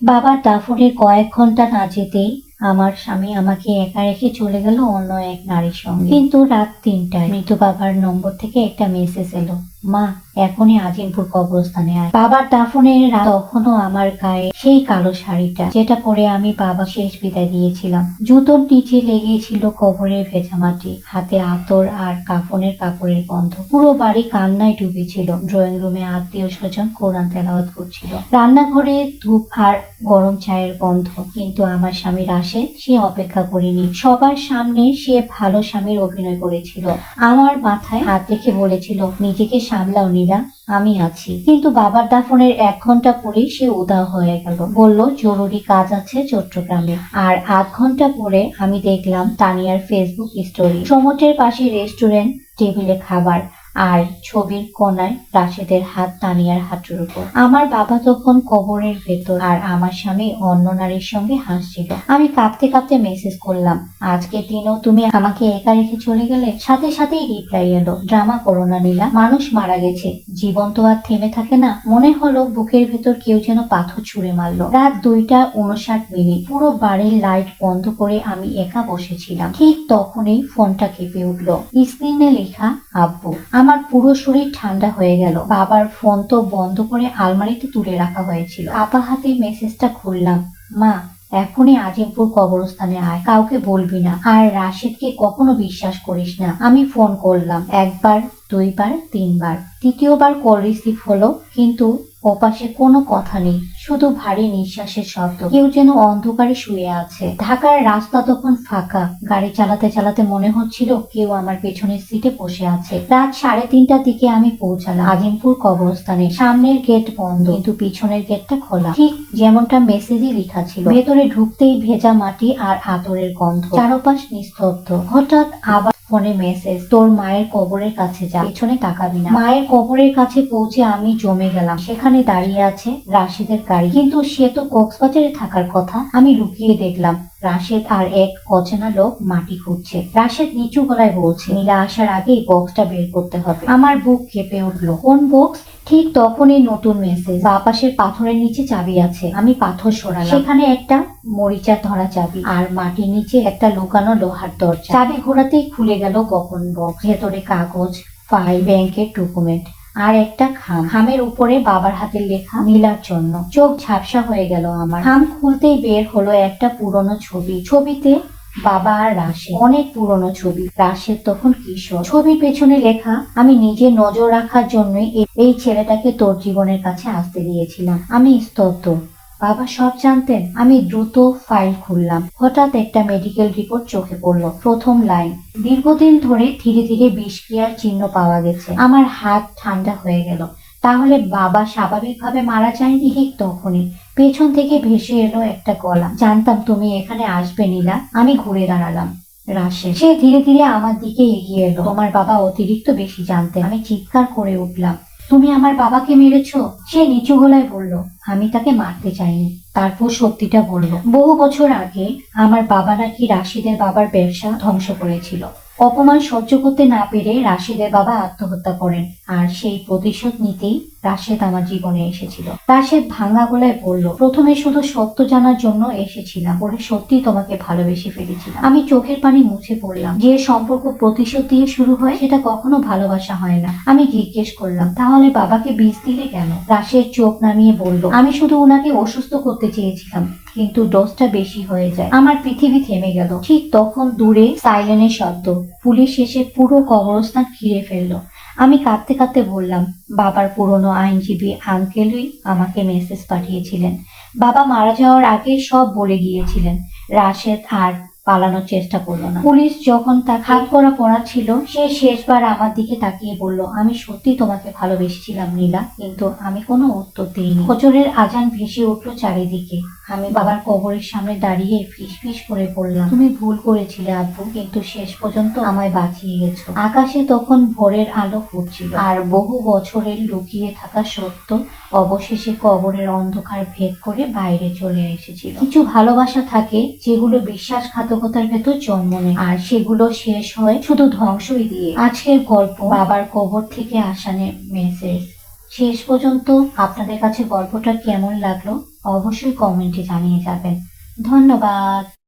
বাবার দাফনের কয়েক ঘন্টা না যেতেই আমার স্বামী আমাকে একা রেখে চলে গেল অন্য এক নারীর সঙ্গে। কিন্তু রাত ৩টায় মৃত বাবার নম্বর থেকে একটা মেসেজ এলো, মা এখনই আজিমপুর কবরস্থানে আয়। বাবার দাফনের রাত তখনও আমার গায়ে সেই কালো শাড়িটা যেটা পরে আমি বাবা শেষ বিদায় দিয়েছিলাম। জুতোর নিচে লেগেছিল কবরের ভেজা মাটি, হাতে আতর আর কাফনের কাপড়ের গন্ধ। পুরো বাড়ি কান্নায় ডুবেছিল। ড্রয়িং রুমে আত্মীয় স্বজন কোরআন তেলাওয়াত করছিল, রান্নাঘরে ধূপ আর গরম চায়ের গন্ধ। কিন্তু আমার স্বামী রাশেদ, সে অপেক্ষা করেনি। সবার সামনে সে ভালো স্বামীর অভিনয় করেছিল। আমার মাথায় হাত রেখে বলেছিল, নিজেকে সামলাও নীলা, আমি আছি। কিন্তু বাবার দাফনের ১ ঘন্টা পরেই সে উধাও হয়ে গেল। বলল জরুরি কাজ আছে চট্টগ্রামে। আর আধ ঘন্টা পরে আমি দেখলাম তানিয়ার ফেসবুক স্টোরি। সমুদ্রের পাশে রেস্টুরেন্ট, টেবিলে খাবার, আর ছবির কোনায় রাশেদের হাত তানিয়ার হাঁটুর উপর। আমার বাবা তখন কবরের ভেতর, আর আমার স্বামী অন্য নারীর সঙ্গে হাসছিল। আমি কাঁদতে কাঁদতে মেসেজ করলাম, আজকের দিনও তুমি আমাকে একা রেখে চলে গেলে। সাথে সাথেই রিপ্লাই এলো, ড্রামা করো না নীলা, মানুষ মারা গেছে, জীবন তো আর থেমে থাকে না। মনে হলো বুকের ভেতর কেউ যেন পাথর ছুঁড়ে মারলো। রাত ২টা ৫৯। পুরো বাড়ির লাইট বন্ধ করে আমি একা বসেছিলাম। ঠিক তখনই ফোনটা কেঁপে উঠলো। স্ক্রিনে লেখা আব্বু। আমার পুরো শরীর ঠান্ডা হয়ে গেল। বাবার ফোন তো বন্ধ করে আলমারিতে তুলে রাখা হয়েছিল। আপা হাতে মেসেজটা খুললাম, মা এখনই আজিমপুর কবরস্থানে আয়, কাউকে বলবি না, আর রাশেদকে কখনো বিশ্বাস করিস না। আমি ফোন করলাম ১বার ২বার ৩বার। তৃতীয়বার কল রিসিভ হলো, কিন্তু ওপাশে কোনো কথা নেই, শুধু ভারী নিঃশ্বাসের শব্দ। কেউ যেন অন্ধকারে শুয়ে আছে। ঢাকার রাস্তা তখন ফাঁকা। গাড়ি চালাতে চালাতে মনে হচ্ছিল কেউ আমার পেছনের সিটে বসে আছে। রাত ৩:৩০টার দিকে আমি পৌঁছালাম আজিমপুর কবরস্থানে। সামনের গেট বন্ধ, কিন্তু পিছনের গেটটা খোলা, ঠিক যেমনটা মেসেজে লেখা ছিল। ভেতরে ঢুকতেই ভেজা মাটি আর আতরের গন্ধ, চারপাশ নিস্তব্ধ। হঠাৎ আবার ফোনে মেসেজ, তোর মায়ের কবরের কাছে যা, পেছনে তাকাবি না। মায়ের কবরের কাছে পৌঁছে আমি জমে গেলাম। সেখানে দাঁড়িয়ে আছে রাশেদের গাড়ি, কিন্তু সে তো কক্সবাজারে থাকার কথা। আমি লুকিয়ে দেখলাম রাশেদ আর এক অচেনা লোক মাটি খুঁড়ছে। রাশেদ নিচু গলায় বলছে, নীলা আসার আগেই বক্সটা বের করতে হবে। আমার বুক কেঁপে উঠলো। কোন বক্স? ঠিক তখনই নতুন মেসেজ, বা পাশের পাথরের নিচে চাবি আছে। আমি পাথর সরালাম, সেখানে একটা মরিচা ধরা চাবি, আর মাটির নিচে একটা লুকানো লোহার দরজা। চাবি ঘোরাতেই খুলে গেল গোপন বক্স। ভেতরে কাগজ, ফাইল, ব্যাংকের ডকুমেন্ট, আর একটা খামের উপরে বাবার হাতের লেখা, নীলার জন্য। চোখ ঝাপসা হয়ে গেল আমার। খাম খুলতেই বের হলো একটা পুরনো ছবি। ছবিতে বাবা আর রাশেদ, অনেক পুরনো ছবি। রাশেদ তখন কিশোর। ছবির পেছনে লেখা, আমি নিজে নজর রাখার জন্যই এই ছেলেটাকে তোর জীবনের কাছে আসতে দিয়েছিলাম। আমি স্তব্ধ। বাবা সব জানতেন? আমি দ্রুত ফাইল খুললাম। হঠাৎ একটা মেডিকেল রিপোর্ট চোখে পড়লো। প্রথম লাইন, দীর্ঘদিন ধরে ধীরে ধীরে বিষক্রিয়ার চিহ্ন পাওয়া গেছে। আমার হাত ঠান্ডা হয়ে গেল। তাহলে বাবা স্বাভাবিকভাবে মারা যায়নি? ঠিক তখনই পেছন থেকে ভেসে এলো একটা গলা, জানতাম তুমি এখানে আসবে নীলা। আমি ঘুরে দাঁড়ালাম। রাশেদ। সে ধীরে ধীরে আমার দিকে এগিয়ে এলো। তোমার বাবা অতিরিক্ত বেশি জানতেন। আমি চিৎকার করে উঠলাম, তুমি আমার বাবাকে মেরেছো? সে নিচু গলায় বলল, আমি তাকে মারতে চাইনি। তারপর সত্যিটা বলল, বহু বছর আগে আমার বাবা নাকি রাশিদের বাবার ব্যবসা ধ্বংস করেছিল। অপমান সহ্য করতে না পেরে রাশেদের বাবা আত্মহত্যা করেন, আর সেই প্রতিশোধ নিতেই রাশেদ আমার জীবনে এসেছিল। রাশেদ ভাঙা গলায় বলল, প্রথমে শুধু সত্য জানার জন্য এসেছিলাম, পরে সত্যি তোমাকে ভালোবেসে ফেলেছিলাম। আমি চোখের পানি মুছে পড়লাম। যে সম্পর্ক প্রতিশোধ দিয়ে শুরু হয় সেটা কখনো ভালোবাসা হয় না। আমি জিজ্ঞেস করলাম, তাহলে বাবাকে বিষ দিলে কেন? রাশেদ চোখ নামিয়ে বলল, আমি শুধু ওনাকে অসুস্থ করতে চেয়েছিলাম, কিন্তু ডোজটা বেশি হয়ে যায়। আমার পৃথিবী থেমে গেল। ঠিক তখন দূরে সাইরেনের শব্দ। পুলিশ এসে পুরো কবরস্থান ঘিরে ফেললো। আমি কাঁদতে কাঁদতে বললাম, বাবার পুরনো আইনজীবী আঙ্কেলই আমাকে মেসেজ পাঠিয়েছিলেন। বাবা মারা যাওয়ার আগে সব বলে গিয়েছিলেন। রাশেদ আর পালানোর চেষ্টা করলো না। পুলিশ যখন তার হাত করা পড়া ছিল, সে শেষবার আমার দিকে তাকিয়ে বলল, আমি সত্যি তোমাকে ভালোবেসেছিলাম নীলা, কিন্তু আমি কোনো উত্তর দিইনি। ফজরের আজান ভেসে উঠলো চারিদিকে। আমি বাবার কবরের সামনে দাঁড়িয়ে ফিসফিস করে বললাম, তুমি ভুল করেছিলে আব্বু, কিন্তু শেষ পর্যন্ত আমায় বাঁচিয়ে গেছো। আকাশে তখন ভোরের আলো ফুটছিল, আর বহু বছরের লুকিয়ে থাকা সত্য অবশেষে কবরের অন্ধকার ভেদ করে বাইরে চলে এসেছিল। কিছু ভালোবাসা থাকে যেগুলো বিশ্বাসঘাতকতার ভেতর জন্ম নেয়, আর সেগুলো শেষ হয় শুধু ধ্বংসই দিয়ে। আজকের গল্প, বাবার কবর থেকে আসা মেসেজ। শেষ পর্যন্ত আপনাদের কাছে গল্পটা কেমন লাগলো অবশ্যই কমেন্টে জানিয়ে যাবেন। ধন্যবাদ।